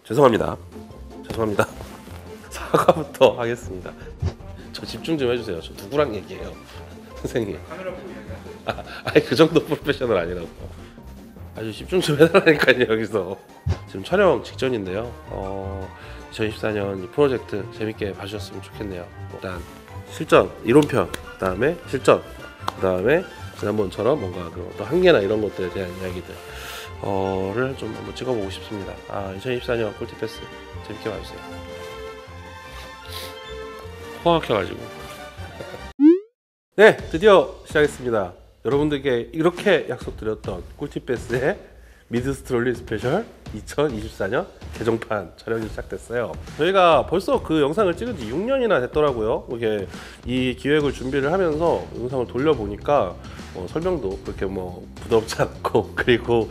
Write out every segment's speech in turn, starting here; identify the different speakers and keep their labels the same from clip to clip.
Speaker 1: 죄송합니다. 사과부터 하겠습니다. 저 집중 좀 해주세요. 저 누구랑 얘기해요, 선생님?
Speaker 2: 카메라 보고 얘기하세요.
Speaker 1: 아니 그 정도 프로페셔널 아니라고. 아주 집중 좀 해달라니까요. 여기서 지금 촬영 직전인데요. 2024년 이 프로젝트 재밌게 봐주셨으면 좋겠네요. 일단 실전, 이론편, 그 다음에 실전, 그 다음에 지난번처럼 뭔가 그 어떤 한계나 이런 것들에 대한 이야기들 를 좀 한번 찍어보고 싶습니다. 2024년 꿀팁 패스 재밌게 봐주세요. 코가 막혀가지고. 네, 드디어 시작했습니다. 여러분들께 이렇게 약속드렸던 꿀팁 패스의 미드스트롤링 스페셜 2024년 개정판 촬영이 시작됐어요. 저희가 벌써 그 영상을 찍은 지 6년이나 됐더라고요. 이게 이 기획을 준비를 하면서 영상을 돌려보니까 설명도 그렇게 부담지 않고, 그리고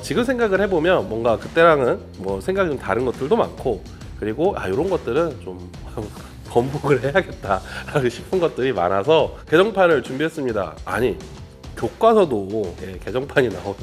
Speaker 1: 지금 생각을 해보면 뭔가 그때랑은 생각이 좀 다른 것들도 많고, 그리고 이런 것들은 좀 번복을 해야겠다 싶은 것들이 많아서 개정판을 준비했습니다. 아니, 교과서도 개정판이 나오는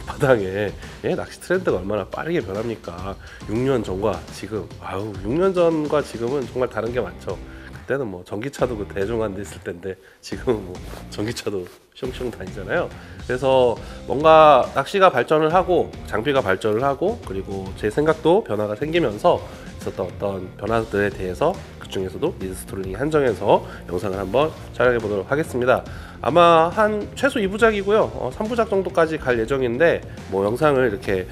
Speaker 1: 바닥에 낚시 트렌드가 얼마나 빠르게 변합니까? 6년 전과 지금, 6년 전과 지금은 정말 다른 게 많죠. 그때는 전기차도 그 대중한 데 있을 텐데 지금은 전기차도 숑숑 다니잖아요. 그래서 뭔가 낚시가 발전을 하고 장비가 발전을 하고, 그리고 제 생각도 변화가 생기면서 있었던 어떤 변화들에 대해서 그 중에서도 미드스트롤링이 한정해서 영상을 한번 촬영해 보도록 하겠습니다. 아마 한 최소 2부작이고요 3부작 정도까지 갈 예정인데, 영상을 이렇게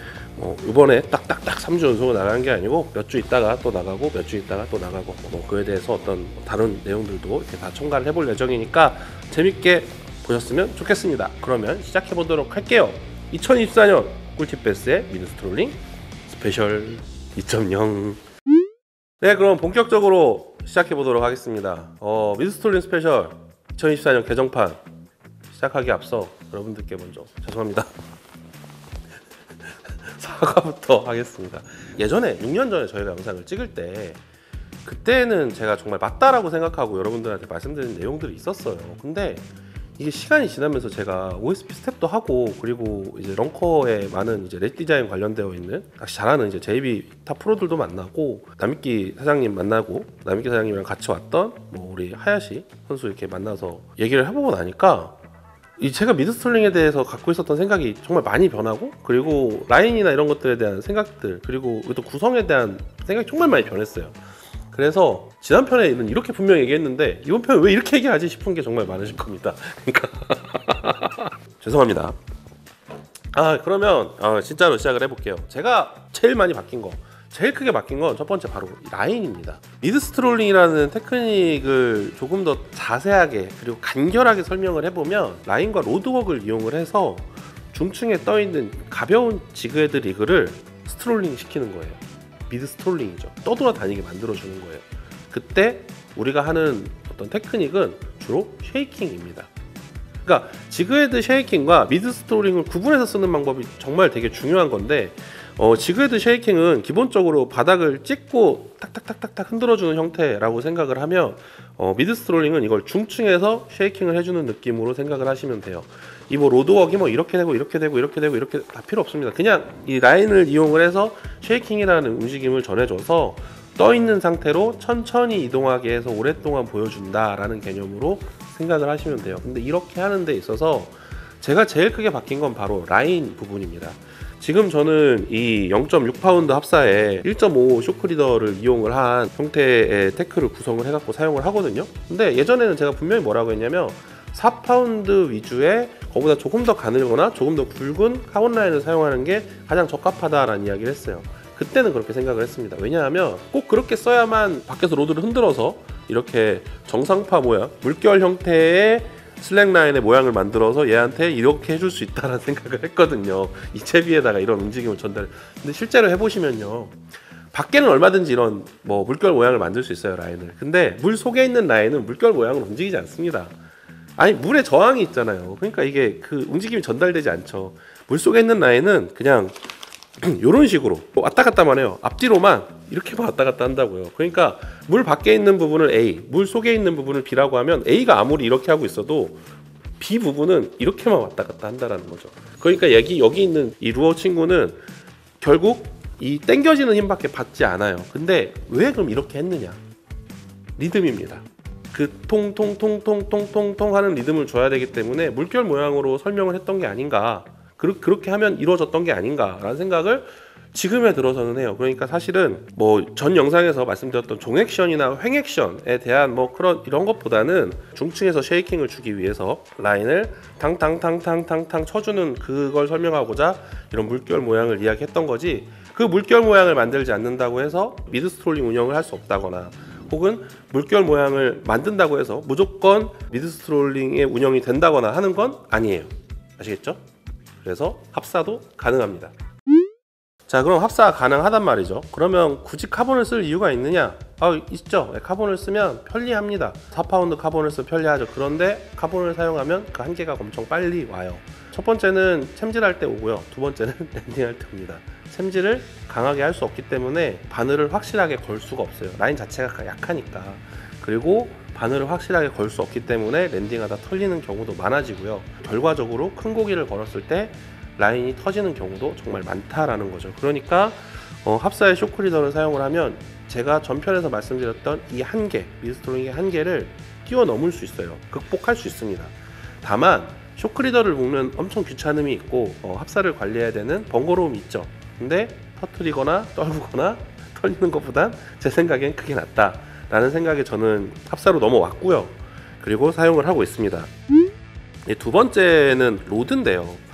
Speaker 1: 이번에 딱딱딱 3주 연속으로 나가는 게 아니고 몇 주 있다가 또 나가고 몇 주 있다가 또 나가고, 그에 대해서 어떤 다른 내용들도 이렇게 다 첨가를 해볼 예정이니까 재밌게 보셨으면 좋겠습니다. 그러면 시작해 보도록 할게요. 2024년 꿀팁 패스의 미드스트롤링 스페셜 2.0. 네, 그럼 본격적으로 시작해 보도록 하겠습니다. 미드스트롤링 스페셜 2024년 개정판 시작하기 앞서 여러분들께 먼저 죄송합니다. 사과부터 하겠습니다. 예전에 6년 전에 저희가 영상을 찍을 때 그때는 제가 정말 맞다라고 생각하고 여러분들한테 말씀드린 내용들이 있었어요. 근데 이게 시간이 지나면서 제가 OSP 스텝도 하고, 그리고 이제 런커에 많은 이제 렛 디자인 관련되어 있는 낚시 잘하는 이제 JB 탑 프로들도 만나고, 남익기 사장님 만나고, 남익기 사장님이랑 같이 왔던 우리 하야시 선수 이렇게 만나서 얘기를 해보고 나니까 제가 미드스트롤링에 대해서 갖고 있었던 생각이 정말 많이 변하고, 그리고 라인이나 이런 것들에 대한 생각들, 그리고 또 구성에 대한 생각이 정말 많이 변했어요. 그래서 지난 편에는 이렇게 분명히 얘기했는데 이번 편에 왜 이렇게 얘기하지 싶은 게 정말 많으실 겁니다. 그러니까 죄송합니다. 그러면 진짜로 시작을 해볼게요. 제가 제일 많이 바뀐 거, 제일 크게 바뀐 건 첫 번째 바로 라인입니다. 미드스트롤링이라는 테크닉을 조금 더 자세하게 그리고 간결하게 설명을 해보면, 라인과 로드웍을 이용을 해서 중층에 떠있는 가벼운 지그헤드 리그를 스트롤링 시키는 거예요. 미드스트롤링이죠. 떠돌아다니게 만들어주는 거예요. 그때 우리가 하는 어떤 테크닉은 주로 쉐이킹입니다. 그러니까 지그헤드 쉐이킹과 미드스트롤링을 구분해서 쓰는 방법이 정말 되게 중요한 건데, 지그헤드 쉐이킹은 기본적으로 바닥을 찍고 탁탁탁탁탁 흔들어주는 형태라고 생각을 하면, 미드스트롤링은 이걸 중층에서 쉐이킹을 해주는 느낌으로 생각을 하시면 돼요. 이 로드웍이 이렇게 되고 이렇게 되고 이렇게 되고 이렇게 다 필요 없습니다. 그냥 이 라인을 이용을 해서 쉐이킹이라는 움직임을 전해줘서 떠있는 상태로 천천히 이동하게 해서 오랫동안 보여준다라는 개념으로 생각을 하시면 돼요. 근데 이렇게 하는 데 있어서 제가 제일 크게 바뀐 건 바로 라인 부분입니다. 지금 저는 이 0.6파운드 합사에 1.5 쇼크리더를 이용을 한 형태의 태클을 구성을 해갖고 사용을 하거든요. 근데 예전에는 제가 분명히 뭐라고 했냐면 4파운드 위주의 그거보다 조금 더 가늘거나 조금 더 굵은 카본 라인을 사용하는 게 가장 적합하다라는 이야기를 했어요. 그때는 그렇게 생각을 했습니다. 왜냐하면 꼭 그렇게 써야만 밖에서 로드를 흔들어서 이렇게 정상파 모양, 물결 형태의 슬랙 라인의 모양을 만들어서 얘한테 이렇게 해줄 수 있다는 생각을 했거든요. 이 채비에다가 이런 움직임을 전달. 근데 실제로 해보시면요, 밖에는 얼마든지 이런 물결 모양을 만들 수 있어요, 라인을. 근데 물 속에 있는 라인은 물결 모양으로 움직이지 않습니다. 아니, 물에 저항이 있잖아요. 그러니까 이게 그 움직임이 전달되지 않죠. 물 속에 있는 라인은 그냥 이런 식으로 왔다 갔다만 해요. 앞뒤로만 이렇게만 왔다 갔다 한다고요. 그러니까 물 밖에 있는 부분을 A, 물 속에 있는 부분을 B라고 하면, A가 아무리 이렇게 하고 있어도 B 부분은 이렇게만 왔다 갔다 한다라는 거죠. 그러니까 여기 있는 이 루어 친구는 결국 이 당겨지는 힘밖에 받지 않아요. 근데 왜 그럼 이렇게 했느냐? 리듬입니다. 그 통통통통통통통 하는 리듬을 줘야 되기 때문에 물결 모양으로 설명을 했던 게 아닌가, 그렇게 하면 이루어졌던 게 아닌가라는 생각을 지금에 들어서는 해요. 그러니까 사실은 뭐 전 영상에서 말씀드렸던 종액션이나 횡액션에 대한 뭐 그런 이런 것보다는 중층에서 쉐이킹을 주기 위해서 라인을 탕탕탕탕탕탕 쳐주는 그걸 설명하고자 이런 물결 모양을 이야기했던 거지, 그 물결 모양을 만들지 않는다고 해서 미드 스트롤링 운영을 할 수 없다거나 혹은 물결 모양을 만든다고 해서 무조건 미드 스트롤링의 운영이 된다거나 하는 건 아니에요. 아시겠죠? 그래서 합사도 가능합니다. 자, 그럼 합사가 가능하단 말이죠. 그러면 굳이 카본을 쓸 이유가 있느냐? 있죠. 카본을 쓰면 편리합니다. 4파운드 카본을 쓰면 편리하죠. 그런데 카본을 사용하면 그 한계가 엄청 빨리 와요. 첫 번째는 챔질할 때 오고요. 두 번째는 랜딩할 때 옵니다. 챔질을 강하게 할 수 없기 때문에 바늘을 확실하게 걸 수가 없어요. 라인 자체가 약하니까. 그리고 바늘을 확실하게 걸 수 없기 때문에 랜딩하다 털리는 경우도 많아지고요. 결과적으로 큰 고기를 걸었을 때 라인이 터지는 경우도 정말 많다라는 거죠. 그러니까 합사의 쇼크리더를 사용을 하면 제가 전편에서 말씀드렸던 이 한계, 미드스트롤링의 한계를 뛰어넘을 수 있어요. 극복할 수 있습니다. 다만 쇼크리더를 묶는 엄청 귀찮음이 있고 합사를 관리해야 되는 번거로움이 있죠. 근데 터트리거나 떨구거나 털리는 것보단 제 생각엔 그게 낫다 라는 생각에 저는 합사로 넘어왔고요. 그리고 사용을 하고 있습니다. 두 번째는 로드인데요.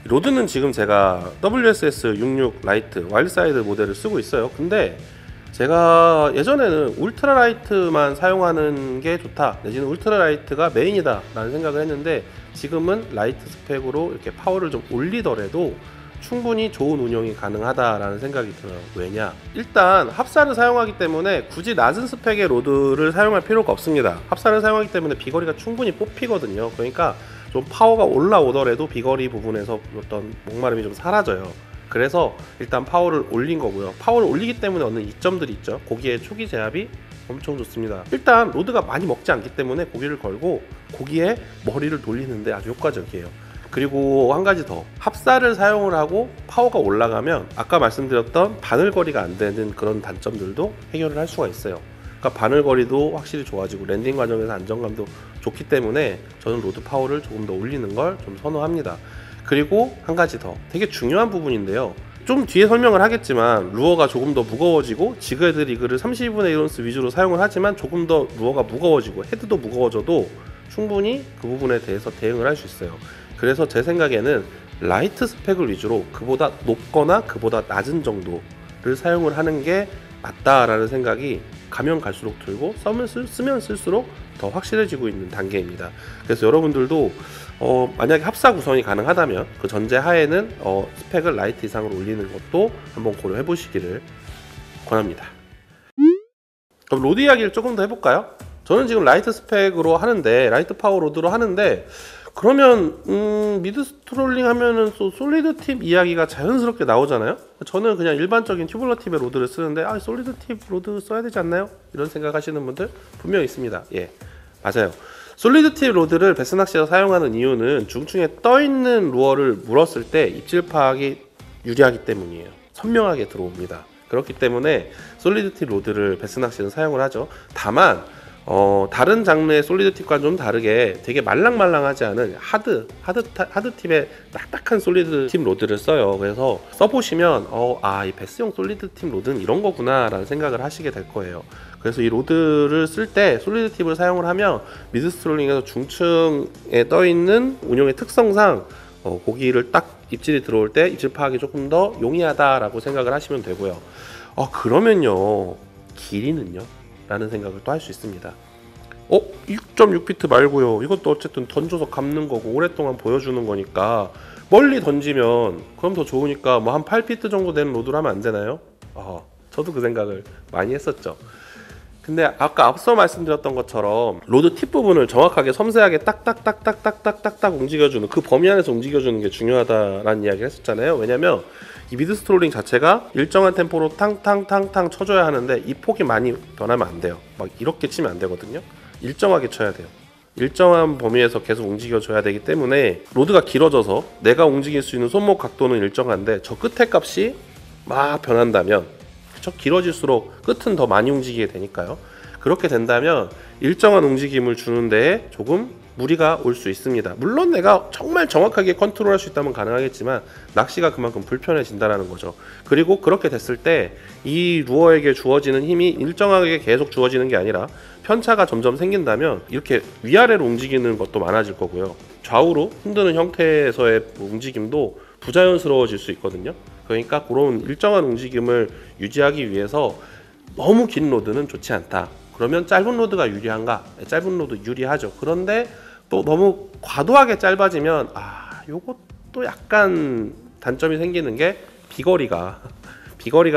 Speaker 1: 로드는 지금 제가 WSS66 라이트 와일드사이드 모델을 쓰고 있어요. 근데 제가 예전에는 울트라 라이트만 사용하는 게 좋다, 내지는 울트라 라이트가 메인이다 라는 생각을 했는데, 지금은 라이트 스펙으로 이렇게 파워를 좀 올리더라도 충분히 좋은 운영이 가능하다라는 생각이 들어요. 왜냐? 일단 합사를 사용하기 때문에 굳이 낮은 스펙의 로드를 사용할 필요가 없습니다. 합사를 사용하기 때문에 비거리가 충분히 뽑히거든요. 그러니까 좀 파워가 올라오더라도 비거리 부분에서 어떤 목마름이 좀 사라져요. 그래서 일단 파워를 올린 거고요. 파워를 올리기 때문에 얻는 이점들이 있죠. 고기의 초기 제압이 엄청 좋습니다. 일단 로드가 많이 먹지 않기 때문에 고기를 걸고 고기에 머리를 돌리는데 아주 효과적이에요. 그리고 한 가지 더, 합사를 사용을 하고 파워가 올라가면 아까 말씀드렸던 바늘거리가 안 되는 그런 단점들도 해결을 할 수가 있어요. 그러니까 바늘거리도 확실히 좋아지고 랜딩 과정에서 안정감도 좋기 때문에 저는 로드 파워를 조금 더 올리는 걸 좀 선호합니다. 그리고 한 가지 더 되게 중요한 부분인데요. 좀 뒤에 설명을 하겠지만 루어가 조금 더 무거워지고 지그헤드 리그를 32분의 1온스 위주로 사용을 하지만 조금 더 루어가 무거워지고 헤드도 무거워져도 충분히 그 부분에 대해서 대응을 할 수 있어요. 그래서 제 생각에는 라이트 스펙을 위주로 그보다 높거나 그보다 낮은 정도를 사용을 하는 게 맞다라는 생각이 가면 갈수록 들고 쓰면 쓸수록 더 확실해지고 있는 단계입니다. 그래서 여러분들도 만약에 합사 구성이 가능하다면 그 전제 하에는 스펙을 라이트 이상으로 올리는 것도 한번 고려해 보시기를 권합니다. 그럼 로드 이야기를 조금 더 해볼까요? 저는 지금 라이트 스펙으로 하는데, 라이트 파워 로드로 하는데, 그러면 미드 스트롤링 하면은 또 솔리드 팁 이야기가 자연스럽게 나오잖아요. 저는 그냥 일반적인 튜블러 팁의 로드를 쓰는데 솔리드 팁 로드 써야 되지 않나요? 이런 생각 하시는 분들 분명히 있습니다. 예, 맞아요. 솔리드 팁 로드를 베스 낚시에서 사용하는 이유는 중층에 떠있는 루어를 물었을 때 입질 파악이 유리하기 때문이에요. 선명하게 들어옵니다. 그렇기 때문에 솔리드 팁 로드를 베스 낚시에서 사용을 하죠. 다만 다른 장르의 솔리드 팁과 좀 다르게 되게 말랑말랑하지 않은 하드 팁의 딱딱한 솔리드 팁 로드를 써요. 그래서 써보시면 이 베스용 솔리드 팁 로드는 이런 거구나 라는 생각을 하시게 될 거예요. 그래서 이 로드를 쓸 때 솔리드 팁을 사용을 하면 미드 스트롤링에서 중층에 떠있는 운용의 특성상 고기를 딱 입질이 들어올 때 입질 파악이 조금 더 용이하다라고 생각을 하시면 되고요. 그러면요, 길이는요? 라는 생각을 또 할 수 있습니다. 6.6피트 말고요, 이것도 어쨌든 던져서 감는 거고 오랫동안 보여주는 거니까 멀리 던지면 그럼 더 좋으니까 뭐 한 8피트 정도 되는 로드로 하면 안 되나요? 저도 그 생각을 많이 했었죠. 근데 아까 앞서 말씀드렸던 것처럼 로드 팁 부분을 정확하게 섬세하게 딱딱딱딱딱딱딱 움직여주는, 그 범위 안에서 움직여주는 게 중요하다라는 이야기를 했었잖아요. 왜냐면 이 미드 스트롤링 자체가 일정한 템포로 탕탕탕탕 쳐줘야 하는데 이 폭이 많이 변하면 안 돼요. 막 이렇게 치면 안 되거든요. 일정하게 쳐야 돼요. 일정한 범위에서 계속 움직여줘야 되기 때문에 로드가 길어져서 내가 움직일 수 있는 손목 각도는 일정한데 저 끝에 값이 막 변한다면, 그쵸? 길어질수록 끝은 더 많이 움직이게 되니까요. 그렇게 된다면 일정한 움직임을 주는 데에 조금 무리가 올 수 있습니다. 물론 내가 정말 정확하게 컨트롤할 수 있다면 가능하겠지만 낚시가 그만큼 불편해진다는 거죠. 그리고 그렇게 됐을 때 이 루어에게 주어지는 힘이 일정하게 계속 주어지는 게 아니라 편차가 점점 생긴다면 이렇게 위아래로 움직이는 것도 많아질 거고요. 좌우로 흔드는 형태에서의 움직임도 부자연스러워질 수 있거든요. 그러니까 그런 일정한 움직임을 유지하기 위해서 너무 긴 로드는 좋지 않다. 그러면 짧은 로드가 유리한가? 짧은 로드 유리하죠. 그런데 또 너무 과도하게 짧아지면 요것도 약간 단점이 생기는 게 비거리가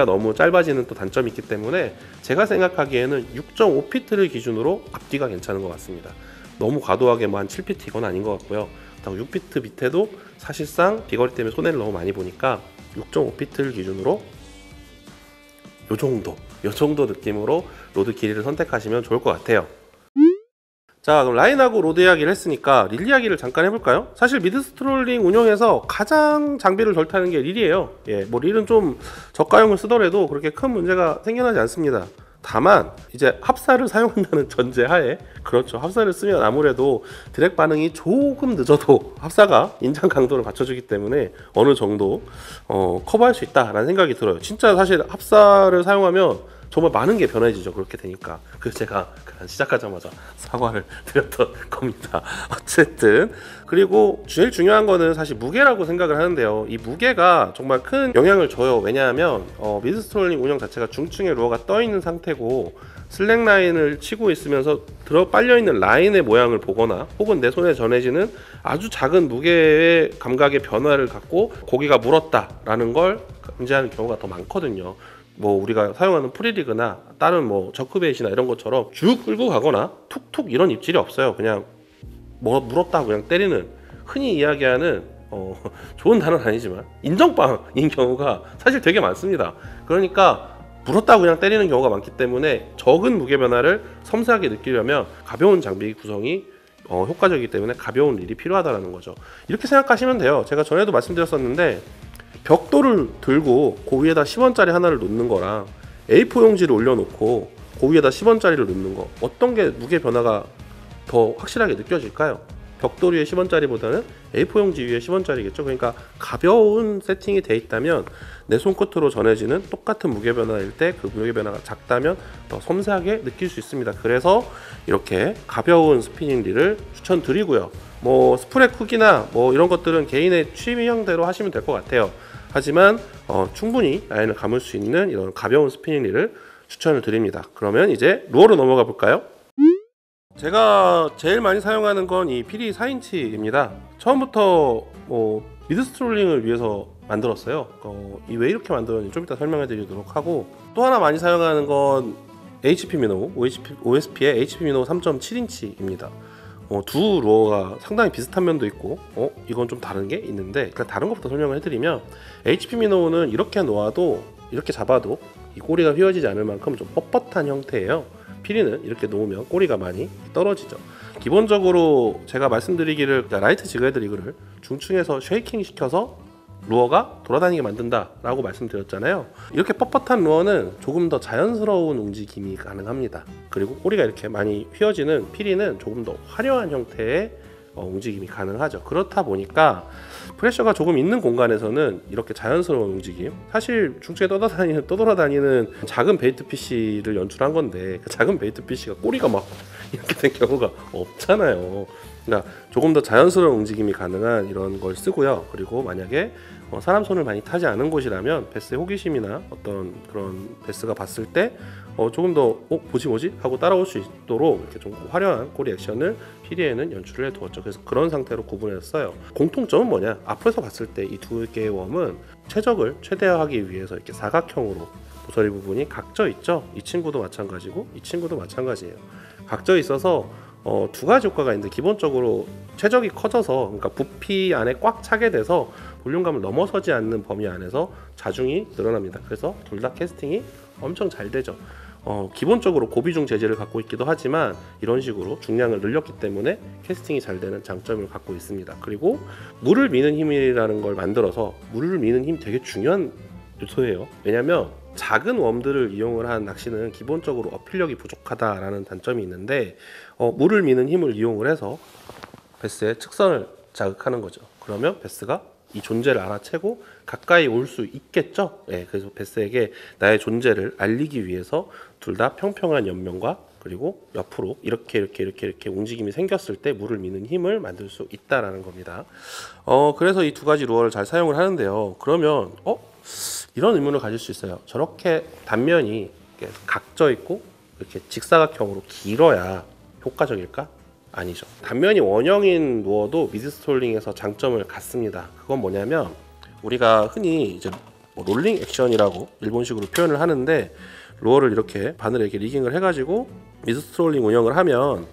Speaker 1: 너무 짧아지는 또 단점이 있기 때문에 제가 생각하기에는 6.5피트를 기준으로 앞뒤가 괜찮은 것 같습니다. 너무 과도하게 뭐 한 7피트 이건 아닌 것 같고요. 6피트 밑에도 사실상 비거리 때문에 손해를 너무 많이 보니까 6.5피트를 기준으로 요 정도 느낌으로 로드 길이를 선택하시면 좋을 것 같아요. 자, 그럼 라인하고 로드 이야기를 했으니까 릴 이야기를 잠깐 해볼까요? 사실 미드스트롤링 운영에서 가장 장비를 덜 타는 게 릴이에요. 뭐 릴은 좀 저가형을 쓰더라도 그렇게 큰 문제가 생겨나지 않습니다. 다만 이제 합사를 사용한다는 전제하에, 그렇죠, 합사를 쓰면 아무래도 드랙 반응이 조금 늦어도 합사가 인장 강도를 받쳐주기 때문에 어느 정도 커버할 수 있다라는 생각이 들어요. 진짜 사실 합사를 사용하면 정말 많은 게 변해지죠. 그렇게 되니까. 그래서 제가 시작하자마자 사과를 드렸던 겁니다. 어쨌든, 그리고 제일 중요한 거는 사실 무게라고 생각을 하는데요. 이 무게가 정말 큰 영향을 줘요. 왜냐하면 미드스트롤링 운영 자체가 중층에 루어가 떠 있는 상태고 슬랙 라인을 치고 있으면서 빨려 있는 라인의 모양을 보거나 혹은 내 손에 전해지는 아주 작은 무게의 감각의 변화를 갖고 고기가 물었다라는 걸 인지하는 경우가 더 많거든요. 뭐 우리가 사용하는 프리리그나 다른 뭐 저크베이시나 이런 것처럼 쭉 끌고 가거나 툭툭 이런 입질이 없어요. 그냥 뭐 물었다고 그냥 때리는, 흔히 이야기하는 좋은 단어는 아니지만 인정빵인 경우가 사실 되게 많습니다. 그러니까 물었다고 그냥 때리는 경우가 많기 때문에 적은 무게 변화를 섬세하게 느끼려면 가벼운 장비 구성이 효과적이기 때문에 가벼운 릴이 필요하다는 거죠. 이렇게 생각하시면 돼요. 제가 전에도 말씀드렸었는데 벽돌을 들고 그 위에다 10원짜리 하나를 놓는 거랑 A4 용지를 올려놓고 그 위에다 10원짜리를 놓는 거, 어떤 게 무게 변화가 더 확실하게 느껴질까요? 벽돌 위에 10원짜리보다는 A4 용지 위에 10원짜리겠죠. 그러니까 가벼운 세팅이 돼 있다면 내 손끝으로 전해지는 똑같은 무게 변화일 때 그 무게 변화가 작다면 더 섬세하게 느낄 수 있습니다. 그래서 이렇게 가벼운 스피닝 릴을 추천드리고요. 뭐 스프레 크기나 뭐 이런 것들은 개인의 취미형대로 하시면 될 것 같아요. 하지만 충분히 라인을 감을 수 있는 이런 가벼운 스피닝 릴을 추천을 드립니다. 그러면 이제 루어로 넘어가 볼까요? 제가 제일 많이 사용하는 건 이 피리 4인치입니다. 처음부터 미드스트롤링을 위해서 만들었어요. 왜 이렇게 만들었는지 좀 이따 설명해 드리도록 하고, 또 하나 많이 사용하는 건 HP 미노 OSP의 HP 미노 3.7인치입니다. 두 루어가 상당히 비슷한 면도 있고 이건 좀 다른 게 있는데, 일단 다른 것부터 설명을 해드리면 HP 미노는 이렇게 놓아도 이렇게 잡아도 이 꼬리가 휘어지지 않을 만큼 좀 뻣뻣한 형태예요. 피리는 이렇게 놓으면 꼬리가 많이 떨어지죠. 기본적으로 제가 말씀드리기를 라이트 지그헤드 리그를 중층에서 쉐이킹 시켜서 루어가 돌아다니게 만든다 라고 말씀드렸잖아요. 이렇게 뻣뻣한 루어는 조금 더 자연스러운 움직임이 가능합니다. 그리고 꼬리가 이렇게 많이 휘어지는 피리는 조금 더 화려한 형태의 움직임이 가능하죠. 그렇다 보니까 프레셔가 조금 있는 공간에서는 이렇게 자연스러운 움직임, 사실 중층에 떠돌아다니는 작은 베이트 피쉬를 연출한 건데 그 작은 베이트 피쉬가 꼬리가 막 이렇게 된 경우가 없잖아요. 그러니까 조금 더 자연스러운 움직임이 가능한 이런 걸 쓰고요. 그리고 만약에 사람 손을 많이 타지 않은 곳이라면 베스의 호기심이나 어떤 그런 베스가 봤을 때 조금 더 뭐지 하고 따라올 수 있도록 이렇게 좀 화려한 꼬리 액션을 피리에는 연출을 해두었죠. 그래서 그런 상태로 구분했어요. 공통점은 뭐냐? 앞에서 봤을 때 이 두 개의 웜은 최적을 최대화하기 위해서 이렇게 사각형으로 모서리 부분이 각져 있죠. 이 친구도 마찬가지고 이 친구도 마찬가지예요. 각져 있어서 두 가지 효과가 있는데, 기본적으로 최적이 커져서, 그러니까 부피 안에 꽉 차게 돼서 볼륨감을 넘어서지 않는 범위 안에서 자중이 늘어납니다. 그래서 둘 다 캐스팅이 엄청 잘 되죠. 기본적으로 고비중 재질을 갖고 있기도 하지만 이런 식으로 중량을 늘렸기 때문에 캐스팅이 잘 되는 장점을 갖고 있습니다. 그리고 물을 미는 힘이라는 걸 만들어서, 물을 미는 힘 되게 중요한 요소예요. 왜냐면 작은 웜들을 이용을 한 낚시는 기본적으로 어필력이 부족하다라는 단점이 있는데 물을 미는 힘을 이용을 해서 베스의 측선을 자극하는 거죠. 그러면 베스가 이 존재를 알아채고 가까이 올 수 있겠죠. 그래서 베스에게 나의 존재를 알리기 위해서 둘 다 평평한 옆면과 그리고 옆으로 이렇게 움직임이 생겼을 때 물을 미는 힘을 만들 수 있다라는 겁니다. 그래서 이 두 가지 루어를 잘 사용을 하는데요. 그러면 이런 의문을 가질 수 있어요. 저렇게 단면이 이렇게 각져 있고 이렇게 직사각형으로 길어야 효과적일까? 아니죠. 단면이 원형인 루어도 미드스톨링에서 장점을 갖습니다. 그건 뭐냐면 우리가 흔히 이제 롤링 액션이라고 일본식으로 표현을 하는데 루어를 이렇게 바늘에 이렇게 리깅을 해가지고 미드스톨링 운영을 하면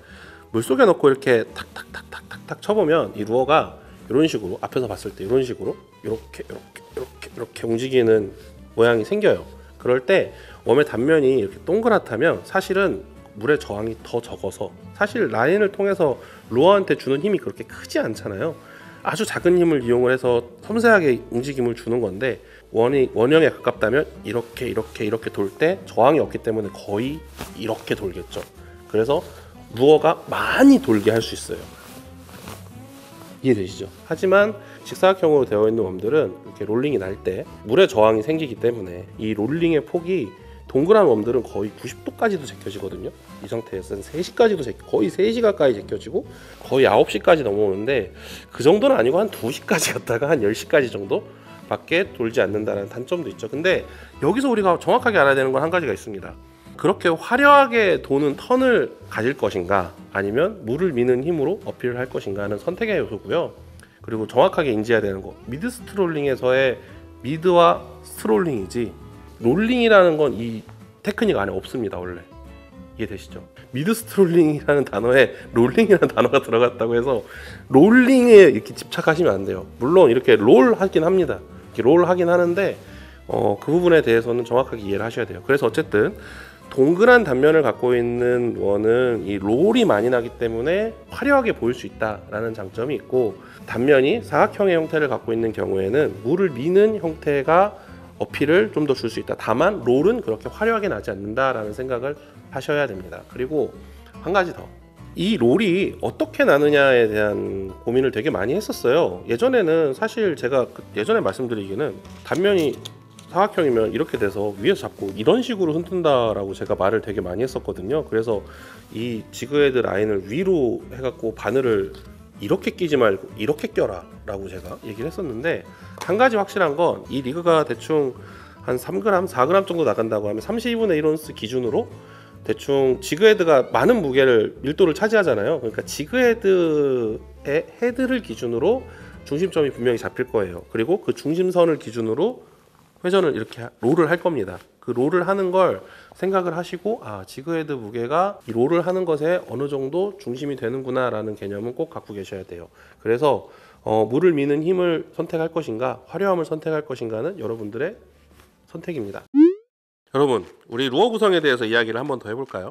Speaker 1: 물속에 넣고 이렇게 탁탁탁탁탁 쳐보면 이 루어가 이런 식으로 앞에서 봤을 때 이런 식으로 이렇게 움직이는 모양이 생겨요. 그럴 때 웜의 단면이 이렇게 동그랗다면 사실은 물의 저항이 더 적어서 사실 라인을 통해서 루어한테 주는 힘이 그렇게 크지 않잖아요. 아주 작은 힘을 이용을 해서 섬세하게 움직임을 주는 건데 원형에 가깝다면 이렇게 돌 때 저항이 없기 때문에 거의 이렇게 돌겠죠. 그래서 루어가 많이 돌게 할 수 있어요. 이해되시죠? 하지만 직사각형으로 되어 있는 웜들은 이렇게 롤링이 날 때 물의 저항이 생기기 때문에 이 롤링의 폭이 동그란 웜들은 거의 90도까지도 제껴지거든요. 이 상태에서는 3시까지도 거의 3시 가까이 제껴지고 거의 9시까지 넘어오는데 그 정도는 아니고 한 2시까지 갔다가 한 10시까지 정도 밖에 돌지 않는다는 단점도 있죠. 근데 여기서 우리가 정확하게 알아야 되는 건 한 가지가 있습니다. 그렇게 화려하게 도는 턴을 가질 것인가 아니면 물을 미는 힘으로 어필을 할 것인가 하는 선택의 요소고요. 그리고 정확하게 인지해야 되는 거, 미드 스트롤링에서의 미드와 스트롤링이지 롤링이라는 건 이 테크닉 안에 없습니다. 원래 이해되시죠? 미드 스트롤링이라는 단어에 롤링이라는 단어가 들어갔다고 해서 롤링에 이렇게 집착하시면 안 돼요. 물론 이렇게 롤 하긴 합니다. 이렇게 롤 하긴 하는데 그 부분에 대해서는 정확하게 이해를 하셔야 돼요. 그래서 어쨌든 동그란 단면을 갖고 있는 원은 이 롤이 많이 나기 때문에 화려하게 보일 수 있다라는 장점이 있고, 단면이 사각형의 형태를 갖고 있는 경우에는 물을 미는 형태가 어필을 좀 더 줄 수 있다. 다만 롤은 그렇게 화려하게 나지 않는다라는 생각을 하셔야 됩니다. 그리고 한 가지 더, 이 롤이 어떻게 나느냐에 대한 고민을 되게 많이 했었어요. 예전에는 사실 제가 예전에 말씀드리기는 단면이 사각형이면 이렇게 돼서 위에서 잡고 이런 식으로 흔든다라고 제가 말을 되게 많이 했었거든요. 그래서 이 지그헤드 라인을 위로 해갖고 바늘을 이렇게 끼지 말고 이렇게 껴라 라고 제가 얘기를 했었는데, 한 가지 확실한 건 이 리그가 대충 한 3g, 4g 정도 나간다고 하면 32분의 1온스 기준으로 대충 지그헤드가 많은 무게를 밀도를 차지하잖아요. 그러니까 지그헤드의 헤드를 기준으로 중심점이 분명히 잡힐 거예요. 그리고 그 중심선을 기준으로 회전을 이렇게 롤을 할 겁니다. 그 롤을 하는 걸 생각을 하시고, 지그헤드 무게가 이 롤을 하는 것에 어느 정도 중심이 되는구나 라는 개념은 꼭 갖고 계셔야 돼요. 그래서 물을 미는 힘을 선택할 것인가 화려함을 선택할 것인가는 여러분들의 선택입니다. 여러분, 우리 루어 구성에 대해서 이야기를 한번 더 해볼까요?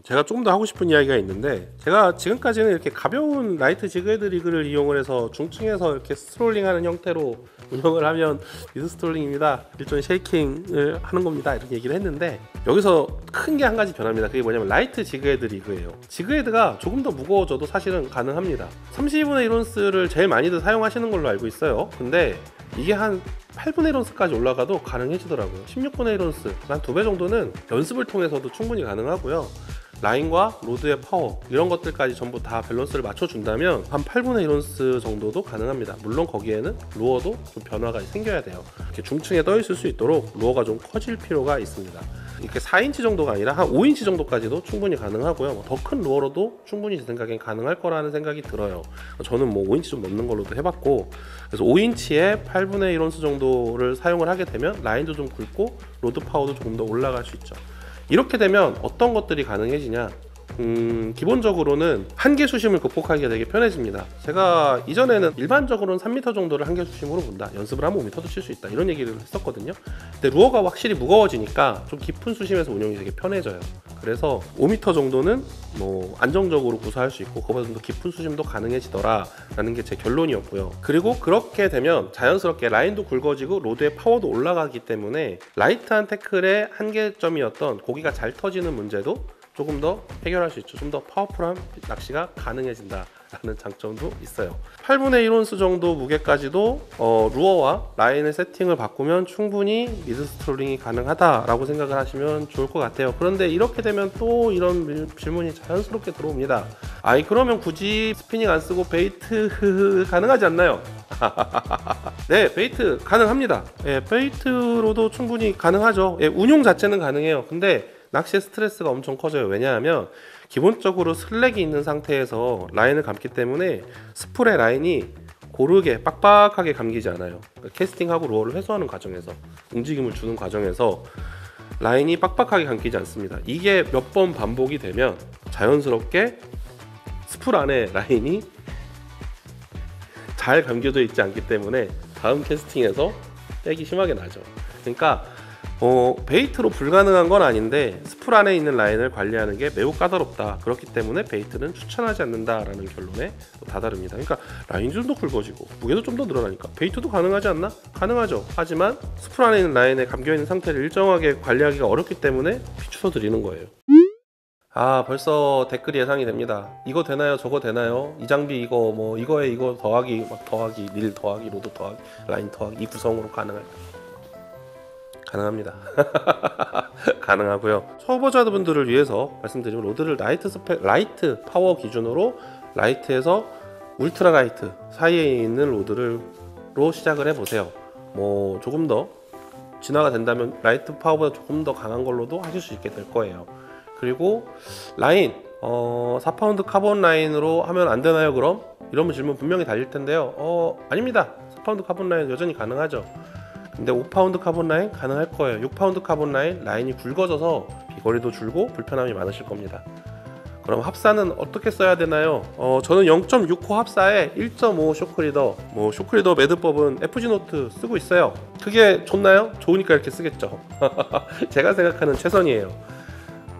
Speaker 1: 제가 조금 더 하고 싶은 이야기가 있는데, 제가 지금까지는 이렇게 가벼운 라이트 지그헤드 리그를 이용을 해서 중층에서 이렇게 스트롤링하는 형태로 운영을 하면 미드 스트롤링입니다, 일종의 쉐이킹을 하는 겁니다, 이렇게 얘기를 했는데, 여기서 큰 게 한 가지 변합니다. 그게 뭐냐면 라이트 지그헤드 리그예요. 지그헤드가 조금 더 무거워져도 사실은 가능합니다. 32분의 1온스를 제일 많이들 사용하시는 걸로 알고 있어요. 근데 이게 한 8분의 1온스까지 올라가도 가능해지더라고요. 16분의 1온스, 한 2배 정도는 연습을 통해서도 충분히 가능하고요. 라인과 로드의 파워 이런 것들까지 전부 다 밸런스를 맞춰준다면 한 8분의 1온스 정도도 가능합니다. 물론 거기에는 루어도 좀 변화가 생겨야 돼요. 이렇게 중층에 떠 있을 수 있도록 루어가 좀 커질 필요가 있습니다. 이렇게 4인치 정도가 아니라 한 5인치 정도까지도 충분히 가능하고요. 더 큰 루어로도 충분히 제 생각엔 가능할 거라는 생각이 들어요. 저는 뭐 5인치 좀 넘는 걸로도 해봤고, 그래서 5인치에 8분의 1온스 정도를 사용을 하게 되면 라인도 좀 굵고 로드 파워도 조금 더 올라갈 수 있죠. 이렇게 되면 어떤 것들이 가능해지냐, 기본적으로는 한계 수심을 극복하기가 되게 편해집니다. 제가 이전에는 일반적으로는 3m 정도를 한계 수심으로 본다, 연습을 하면 5m도 칠 수 있다, 이런 얘기를 했었거든요. 근데 루어가 확실히 무거워지니까 좀 깊은 수심에서 운영이 되게 편해져요. 그래서 5m 정도는 뭐 안정적으로 구사할 수 있고 그보다 좀 더 깊은 수심도 가능해지더라 라는 게 제 결론이었고요. 그리고 그렇게 되면 자연스럽게 라인도 굵어지고 로드의 파워도 올라가기 때문에 라이트한 태클의 한계점이었던 고기가 잘 터지는 문제도 조금 더 해결할 수 있죠. 좀 더 파워풀한 낚시가 가능해진다 라는 장점도 있어요. 8분의 1온스 정도 무게까지도 루어와 라인의 세팅을 바꾸면 충분히 미드 스트롤링이 가능하다라고 생각을 하시면 좋을 것 같아요. 그런데 이렇게 되면 또 이런 질문이 자연스럽게 들어옵니다. 아니 그러면 굳이 스피닝 안 쓰고 베이트 가능하지 않나요? 네, 베이트 가능합니다. 예, 베이트로도 충분히 가능하죠. 예, 운용 자체는 가능해요. 근데 낚시의 스트레스가 엄청 커져요. 왜냐하면 기본적으로 슬랙이 있는 상태에서 라인을 감기 때문에 스풀의 라인이 고르게 빡빡하게 감기지 않아요. 그러니까 캐스팅하고 루어를 회수하는 과정에서 움직임을 주는 과정에서 라인이 빡빡하게 감기지 않습니다. 이게 몇 번 반복이 되면 자연스럽게 스풀 안에 라인이 잘 감겨져 있지 않기 때문에 다음 캐스팅에서 떼기 심하게 나죠. 그러니까 베이트로 불가능한 건 아닌데 스풀 안에 있는 라인을 관리하는 게 매우 까다롭다. 그렇기 때문에 베이트는 추천하지 않는다라는 결론에 또 다다릅니다. 그러니까 라인 좀 더 굵어지고 무게도 좀 더 늘어나니까 베이트도 가능하지 않나? 가능하죠. 하지만 스풀 안에 있는 라인에 감겨있는 상태를 일정하게 관리하기가 어렵기 때문에 비추어 드리는 거예요. 아, 벌써 댓글이 예상이 됩니다. 이거 되나요? 저거 되나요? 이 장비 이거 뭐 이거에 이거 더하기 막 더하기 릴 더하기 로드 더하기 라인 더하기 이 구성으로 가능할까요? 가능합니다. 가능하고요. 초보자분들을 위해서 말씀드리면 로드를 라이트 파워 기준으로 라이트에서 울트라 라이트 사이에 있는 로드로 시작을 해보세요. 뭐 조금 더 진화가 된다면 라이트 파워보다 조금 더 강한 걸로도 하실 수 있게 될 거예요. 그리고 라인 4파운드 카본 라인으로 하면 안 되나요? 그럼? 이러면 질문 분명히 달릴 텐데요. 아닙니다. 4파운드 카본 라인 여전히 가능하죠. 근데 5파운드 카본 라인 가능할 거예요. 6파운드 카본 라인이 굵어져서 비거리도 줄고 불편함이 많으실 겁니다. 그럼 합사는 어떻게 써야 되나요? 저는 0.6호 합사에 1.5 쇼크리더, 뭐 쇼크리더 매듭법은 FG노트 쓰고 있어요. 그게 좋나요? 좋으니까 이렇게 쓰겠죠. 제가 생각하는 최선이에요.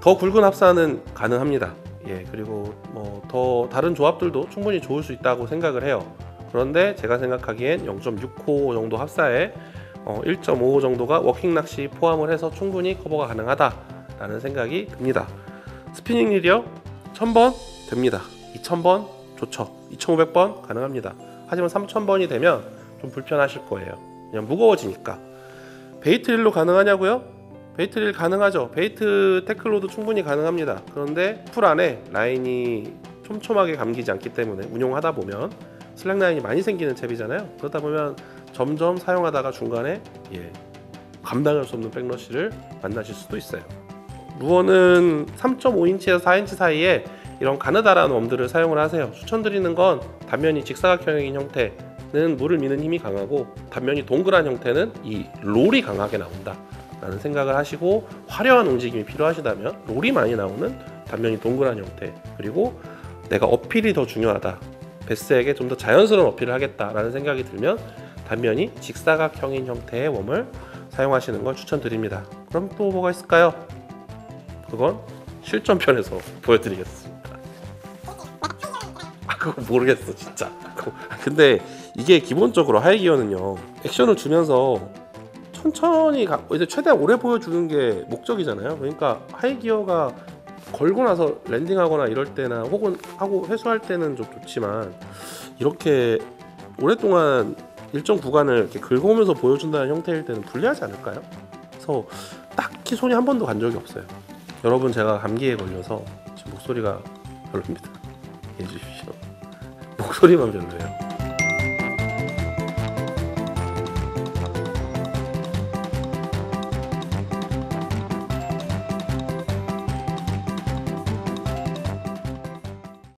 Speaker 1: 더 굵은 합사는 가능합니다. 예, 그리고 뭐 더 다른 조합들도 충분히 좋을 수 있다고 생각을 해요. 그런데 제가 생각하기엔 0.6호 정도 합사에 1.5 정도가 워킹 낚시 포함을 해서 충분히 커버가 가능하다라는 생각이 듭니다. 스피닝 릴이요? 1000번 됩니다. 2000번 좋죠. 2500번 가능합니다. 하지만 3000번이 되면 좀 불편하실 거예요. 그냥 무거워지니까. 베이트 릴로 가능하냐고요? 베이트 릴 가능하죠. 베이트 태클로도 충분히 가능합니다. 그런데 풀 안에 라인이 촘촘하게 감기지 않기 때문에 운용하다 보면 슬랙 라인이 많이 생기는 잽이잖아요. 그러다 보면 점점 사용하다가 중간에 감당할 수 없는 백러시를 만나실 수도 있어요. 루어는 3.5인치에서 4인치 사이에 이런 가느다란 웜들을 사용을 하세요. 추천드리는 건 단면이 직사각형인 형태는 물을 미는 힘이 강하고 단면이 동그란 형태는 이 롤이 강하게 나온다 라는 생각을 하시고, 화려한 움직임이 필요하시다면 롤이 많이 나오는 단면이 동그란 형태, 그리고 내가 어필이 더 중요하다, 베스에게 좀 더 자연스러운 어필을 하겠다라는 생각이 들면 단면이 직사각형인 형태의 웜을 사용하시는 걸 추천드립니다. 그럼 또 뭐가 있을까요? 그건 실전편에서 보여드리겠습니다. 그거 모르겠어 진짜. 근데 이게 기본적으로 하이기어는요, 액션을 주면서 천천히 이제 최대한 오래 보여주는 게 목적이잖아요. 그러니까 하이기어가 걸고 나서 랜딩하거나 이럴 때나 혹은 하고 회수할 때는 좀 좋지만, 이렇게 오랫동안 일정 구간을 이렇게 긁어오면서 보여준다는 형태일 때는 불리하지 않을까요? 그래서 딱히 손이 한 번도 간 적이 없어요. 여러분, 제가 감기에 걸려서 지금 목소리가 별로입니다. 이해해 주십시오. 목소리만 별로예요.